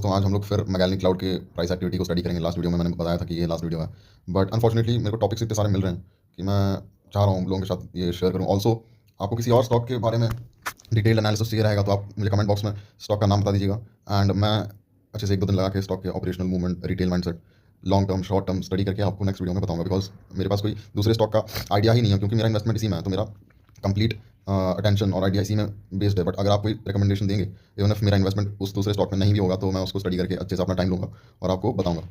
तो आज हम लोग फिर मैगेलनिक क्लाउड के प्राइस एक्टिविटी को स्टडी करेंगे। लास्ट वीडियो में मैंने बताया था कि ये लास्ट वीडियो है, बट अनफॉर्चुनेटली मेरे को टॉपिक्स इतने सारे मिल रहे हैं कि मैं चाह रहा हूँ लोगों के साथ ये शेयर करूँ। ऑल्सो आपको किसी और स्टॉक के बारे में डिटेल एनालिसिस चाहिए रहेगा तो आप मुझे कमेंट बॉक्स में स्टॉक का नाम बता दीजिएगा, एंड मैं अच्छे से 1-2 दिन लगा के स्टॉक के operational movement, retail mindset, long term, short term study करके आपको नेक्स्ट वीडियो में बताऊंगा। बिकॉज मेरे पास कोई दूसरे स्टॉक का आइडिया ही नहीं है, क्योंकि मेरा इन्वेस्टमेंट इसी में है, तो मेरा कंप्लीट अटेंशन और आइडिया इसी में बेस्ड है। बट अगर आप कोई रिकमेंडेशन देंगे, इवन इफ मेरा इन्वेस्टमेंट उस दूसरे स्टॉक में नहीं भी होगा, तो मैं उसको स्टडी करके अच्छे से अपना टाइम लूँगा और आपको बताऊंगा।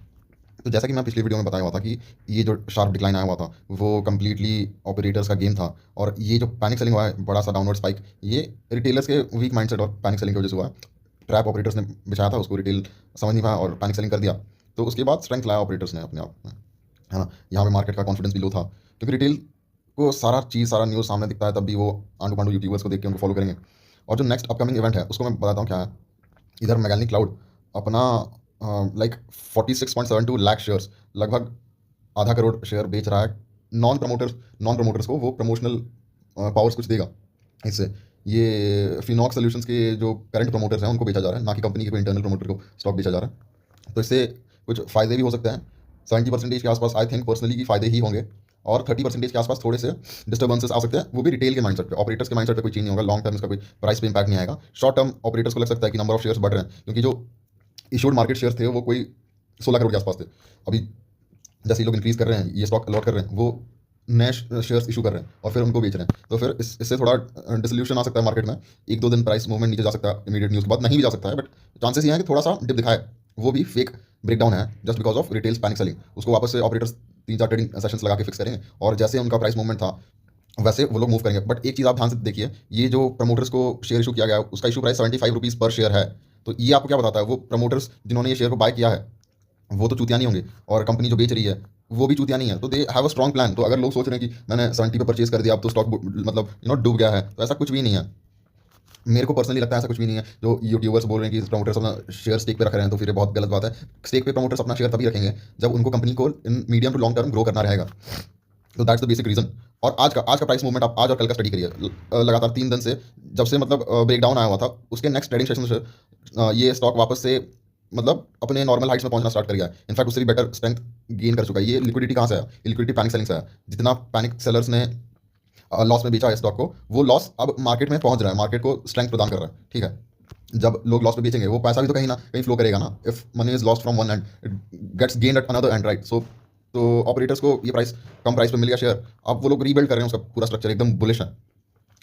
तो जैसा कि मैं पिछली वीडियो में बताया हुआ था कि ये जो शार्प डिक्लाइन आया हुआ था वो कम्प्लीटली ऑपरेटर्स का गेम था, और ये जो पैनिक सेलिंग हुआ है, बड़ा सा डाउनवर्ड स्पाइक, ये रिटेलर्स के वीक माइंडसेट और पैनिक सेलिंग की वजह से हुआ है। ट्रैप ऑपरेटर्स ने बिछाया था, उसको रिटेल समझ नहीं पाया और पैनिक सेलिंग कर दिया। तो उसके बाद स्ट्रेंथ लाया ऑपरेटर्स ने अपने आप में, है ना। यहाँ पे मार्केट का कॉन्फिडेंस भी लो था, क्योंकि रिटेल को सारा चीज़, सारा न्यूज़ सामने दिखता है, तब भी वो आंडू पांडू यूट्यूबर्स को देख के उनको फॉलो करेंगे। और जो नेक्स्ट अपकमिंग इवेंट है उसको मैं बताता हूँ क्या है। इधर मैगेलनिक क्लाउड अपना लाइक 46.72 लाख शेयर्स, लगभग आधा करोड़ शेयर बेच रहा है नॉन प्रमोटर्स को। वो प्रमोशनल पावर्स कुछ देगा इससे। ये फिनॉक्स सॉल्यूशंस के जो करंट प्रमोटर्स हैं उनको बेचा जा रहा है, ना कि कंपनी के कोई इंटरनल प्रमोटर को स्टॉक बेचा जा रहा है। तो इससे कुछ फ़ायदे भी हो सकते हैं। 70% के आसपास आई थिंक पर्सनली कि फ़ायदे ही होंगे, और 30% के आसपास थोड़े से डिस्टर्बेंसेस आ सकते हैं, वो भी रिटेल के माइंडसेट पे। ऑपरेटर्स के माइंडसेट पे कोई चेंज नहीं होगा। लॉन्ग टर्म इसका कोई प्राइस पे इंपैक्ट नहीं आएगा। शॉर्ट टर्म ऑपरेटर्स को लग सकता है कि नंबर ऑफ शेयर्स बढ़ रहे हैं, क्योंकि जो इशूड मार्केट शेयर्स थे वो कोई 16 करोड़ के आसपास थे। अभी जैसे ये लोग इंक्रीज कर रहे हैं, ये स्टॉक अलॉट कर रहे हैं, वो नए शेयर्स इशू कर रहे हैं और फिर उनको बेच रहे हैं। तो फिर इससे थोड़ा डिसोल्यूशन आ सकता है मार्केट में। 1-2 दिन प्राइस मूवमेंट नीचे जा सकता है, इमीडिएट न्यूज़ के बाद नहीं भी जा सकता है, बट चांसेस ये हैं कि थोड़ा सा डिप दिखाए। वो भी फेक ब्रेकडाउन है, just because of retails panic selling. उसको वापस से ऑपरेटर्स 3-4 ट्रेडिंग सेशंस लगा के फिक्स करेंगे, और जैसे उनका प्राइस मूवमेंट था वैसे वो लोग मूव करेंगे। बट एक चीज़ आप ध्यान से देखिए, ये जो प्रमोटर्स को शेयर इशू किया गया है उसका इशू प्राइस 75 रुपीज़ पर शेयर है। तो ये आपको क्या बताता है, वो प्रमोटर्स जिन्होंने ये शेयर को बाय किया है वो तो चूतिया नहीं होंगे, और कंपनी जो बेच रही है वो भी चूतिया नहीं है। तो they have a strong plan. तो अगर लोग सोच रहे हैं कि मैंने 70 पे परचेज कर दिया, अब तो स्टॉक मतलब डूब गया है, तो ऐसा कुछ भी नहीं है। मेरे को पर्सनली लगता है ऐसा कुछ भी नहीं है। जो यूट्यूबर्स बोल रहे हैं कि प्रमोटर्स अपना शेयर स्टेक पे रख रहे हैं, तो फिर ये बहुत गलत बात है। स्टेक पे प्रमोटर्स अपना शेयर तभी रखेंगे जब उनको कंपनी को in medium to long term grow करना रहेगा। तो दैट्स द बेसिक रीजन। और आज का प्राइस मूवमेंट आप आज और कल का स्टडी करिए। लगातार 3 दिन से जब से मतलब ब्रेकडाउन आया हुआ था, उसके नेक्स्ट ट्रेडिंग सेशन से ये स्टॉक वापस से मतलब अपने नॉर्मल हाइट्स में पहुंचना स्टार्ट कर गया है। इनफैक्ट उससे भी बेटर स्ट्रेंथ गेन कर चुका है। ये लिक्विडिटी कहाँ से आया? ये लिक्विडिटी पैनिक सेलिंग से आया। जितना पैनिक सेलर्स ने लॉस में बेचा है स्टॉक को, वो लॉस अब मार्केट में पहुंच रहा है, मार्केट को स्ट्रेंथ प्रदान कर रहा है। ठीक है, जब लोग लॉस पे बेचेंगे वो पैसा भी तो कहीं ना कहीं फ्लो करेगा ना। If money is lost from one end it gets gained at another end, right. So तो ऑपरेटर्स को ये प्राइस कम प्राइस पे मिल गया शेयर, अब वो लोग रीबिल्ड कर रहे हैं उसका पूरा स्ट्रक्चर, एकदम बुलिश है।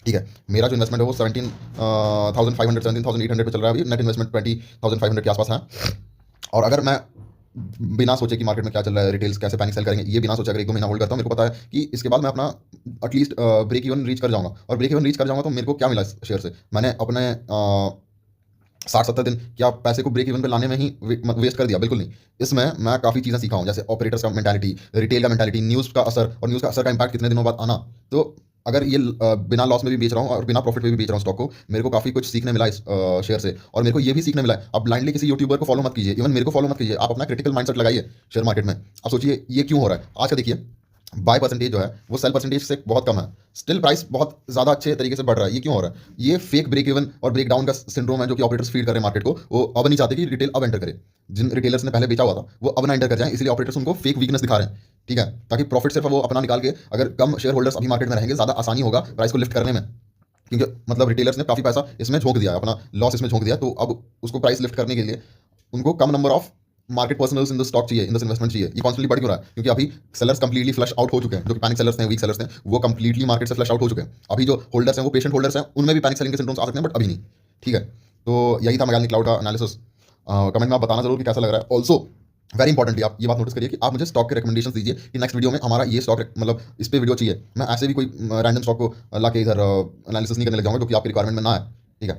ठीक है, मेरा जो इन्वेस्टमेंट है वो 17,500 17,800 पे चल रहा है अभी। नेट इन्वेस्टमेंट 20,500 के आसपास है। और अगर मैं बिना सोचे कि मार्केट में क्या चल रहा है, रिटेल्स कैसे पैनिक सेल करेंगे, ये बिना सोचे अगर 1-2 महीना होल्ड करता हूँ, मेरे को पता है कि इसके बाद मैं अपना एटलीस्ट ब्रेक इवन रीच कर जाऊंगा। और ब्रेक इवन रीच कर जाऊंगा तो मेरे को क्या मिला इस शेयर से? मैंने अपने 60-70 दिन क्या पैसे को ब्रेक इवन पे लाने में ही वेस्ट कर दिया? बिल्कुल नहीं। इसमें मैं काफ़ी चीज़ें सीखा हूँ, जैसे ऑपरेटर्स का मेंटालिटी, रिटेल का मेंटालिटी, न्यूज़ का असर, और न्यूज़ का असर का इंपैक्ट कितने दिनों बाद आना। तो अगर ये बिना लॉस में भी बेच रहा हूँ और बिना प्रॉफिट में भी बेच रहा हूँ स्टॉक को, मेरे को काफ़ी कुछ सीखने मिला इस शेयर से। और मेरे को ये भी सीखने मिला है, अब ब्लाइंडली किसी यूट्यूबर को फॉलो मत कीजिए, इवन मेरे को फॉलो मत कीजिए। आप अपना क्रिटिकल माइंडसेट लगाइए शेयर मार्केट में। आप सोचिए ये क्यों हो रहा है। आज का देखिए, बाय परसेंटेज जो है वो सेल परसेंटेज से बहुत कम है, स्टिल प्राइस बहुत ज़्यादा अच्छे तरीके से बढ़ रहा है। ये क्यों हो रहा है? ये फेक ब्रेक इवन और ब्रेक डाउन का सिंड्रोम है जो कि ऑपरेटर्स फीड कर रहे हैं मार्केट को। वो अब नहीं चाहते कि रिटेल अब एंटर करे। जिन रिटेलर्स ने पहले बेचा हुआ था वो अब ना एंटर कर जाए, इसलिए ऑपरेटर्स उनको फेक वीकनेस दिखा रहे हैं। ठीक है, ताकि प्रॉफिट सिर्फ वो अपना निकाल के, अगर कम शेयर होल्डर्स अभी मार्केट में रहेंगे ज़्यादा आसानी होगा प्राइस को लिफ्ट करने में, क्योंकि मतलब रिटेलर्स ने काफ़ी पैसा इसमें झोंक दिया, अपना लॉस इसमें झोंक दिया। तो अब उसको प्राइस लिफ्ट करने के लिए उनको कम number of market personals in the stock चाहिए, इन द इन्वेस्टमेंट चाहिए। ये कॉन्स्टेंटली बढ़ क्यों रहा है? क्योंकि अभी सेलर्स कंप्लीटली फ्लश आउट हो चुके हैं। जो कि पैनिक सेलर्स हैं, वीक सेलर्स हैं, वो कंप्लीटली मार्केट से फ्लश आउट हो चुके हैं। अभी जो होल्डर्स हैं वो पेशेंट होल्डर्स हैं, उनमें भी पैनिक सेलिंग के सिम्टम्स आ सकते हैं, बट अभी नहीं। ठीक है, तो यही था मैगेलनिक क्लाउड का एनालिसिस। कमेंट में आप बताना जरूर कि कैसा लग रहा है। ऑल्सो वेरी इंपॉर्टेंटली आप ये बात नोटिस करिए कि आप मुझे स्टॉक के रिकमेंडेशन दीजिए कि नेक्स्ट वीडियो में हमारा ये स्टॉक मतलब इस पे वीडियो चाहिए। मैं ऐसे भी कोई रैंडम स्टॉक को ला के इधर एनालिसिस नहीं करने लग जाऊंगा जो कि आपकी रिक्वायरमेंट में ना है। ठीक है,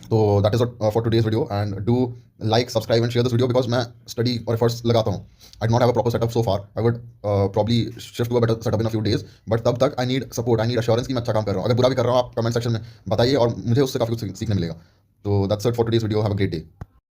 तो that is for today's video, and do like, subscribe and share this video, because मैं स्टडी और एफर्ट्स लगाता हूँ। I do not have a proper setup so far. I would probably shift to a better setup in a few days, but तब तक I need support, I need assurance कि मैं अच्छा काम कर रहा हूँ। अगर बुरा भी कर रहा हूँ आप कमेंट सेक्शन में बताइए, और मुझे उससे काफ़ी कुछ सीखने मिलेगा। तो that's it for today's video. Have a great day.